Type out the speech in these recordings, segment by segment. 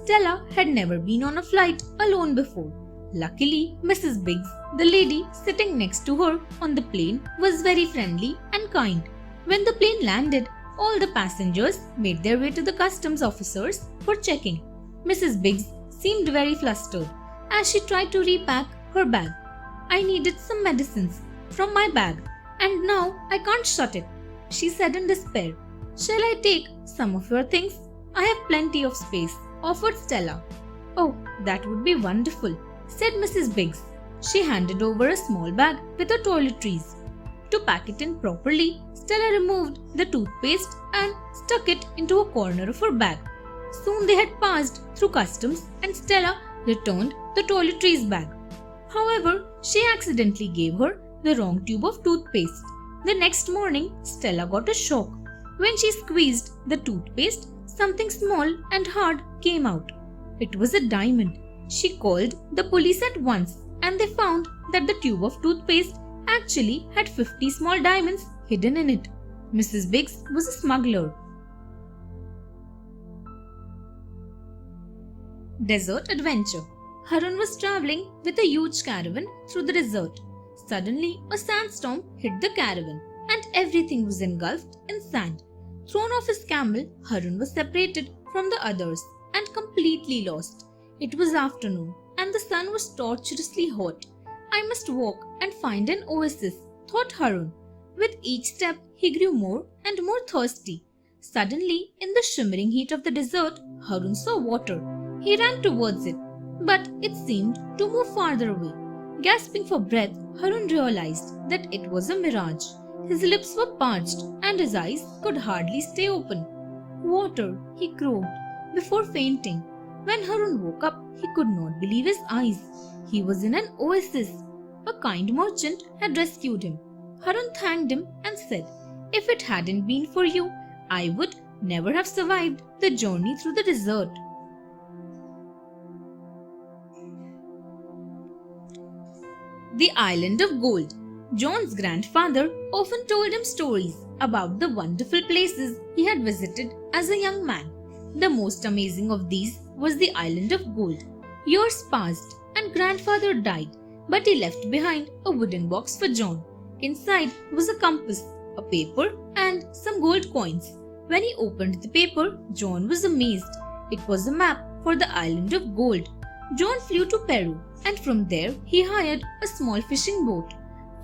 Stella had never been on a flight alone before. Luckily, Mrs. Biggs, the lady sitting next to her on the plane, was very friendly and kind. When the plane landed, all the passengers made their way to the customs officers for checking. Mrs. Biggs seemed very flustered as she tried to repack her bag. "I needed some medicines from my bag and now I can't shut it," she said in despair. "Shall I take some of your things? I have plenty of space," offered Stella. "Oh, that would be wonderful," said Mrs. Biggs. She handed over a small bag with her toiletries. To pack it in properly, Stella removed the toothpaste and stuck it into a corner of her bag. Soon they had passed through customs and Stella returned the toiletries bag. However, she accidentally gave her the wrong tube of toothpaste. The next morning, Stella got a shock. When she squeezed the toothpaste, something small and hard came out. It was a diamond. She called the police at once and they found that the tube of toothpaste actually had 50 small diamonds hidden in it. Mrs. Biggs was a smuggler. Desert Adventure. Harun was traveling with a huge caravan through the desert. Suddenly, a sandstorm hit the caravan and everything was engulfed in sand. Thrown off his camel, Harun was separated from the others and completely lost. It was afternoon and the sun was torturously hot. "I must walk and find an oasis," thought Harun. With each step, he grew more and more thirsty. Suddenly, in the shimmering heat of the desert, Harun saw water. He ran towards it, but it seemed to move farther away. Gasping for breath, Harun realized that it was a mirage. His lips were parched and his eyes could hardly stay open. "Water," he croaked before fainting. When Harun woke up, he could not believe his eyes. He was in an oasis. A kind merchant had rescued him. Harun thanked him and said, "If it hadn't been for you, I would never have survived the journey through the desert." The Island of Gold. John's grandfather often told him stories about the wonderful places he had visited as a young man. The most amazing of these was the Island of Gold. Years passed and grandfather died, but he left behind a wooden box for John. Inside was a compass, a paper, and some gold coins. When he opened the paper, John was amazed. It was a map for the Island of Gold. John flew to Peru, and from there he hired a small fishing boat.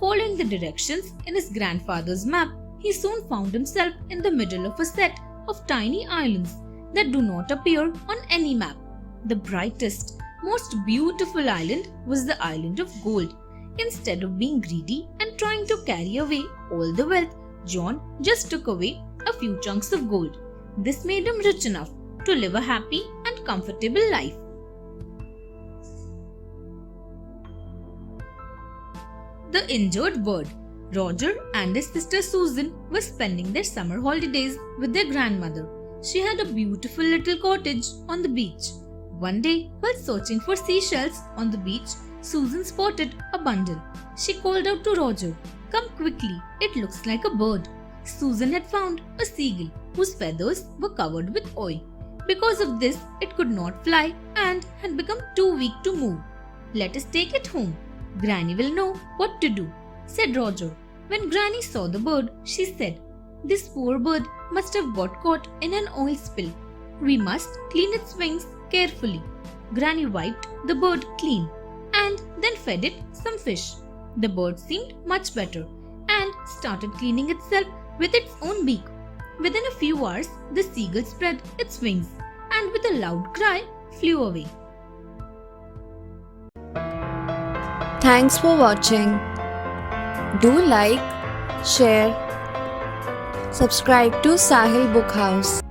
Following the directions in his grandfather's map, he soon found himself in the middle of a set of tiny islands that do not appear on any map. The brightest, most beautiful island was the Island of Gold. Instead of being greedy and trying to carry away all the wealth, John just took away a few chunks of gold. This made him rich enough to live a happy and comfortable life. The Injured Bird. Roger and his sister Susan were spending their summer holidays with their grandmother. She had a beautiful little cottage on the beach. One day, while searching for seashells on the beach, Susan spotted a bundle. She called out to Roger, "Come quickly, it looks like a bird." Susan had found a seagull whose feathers were covered with oil. Because of this, it could not fly and had become too weak to move. "Let us take it home. Granny will know what to do," said Roger. When Granny saw the bird, she said, "This poor bird must have got caught in an oil spill. We must clean its wings carefully." Granny wiped the bird clean and then fed it some fish. The bird seemed much better and started cleaning itself with its own beak. Within a few hours, the seagull spread its wings and with a loud cry flew away. Thanks for watching. Do like, share, subscribe to Sahil Book House.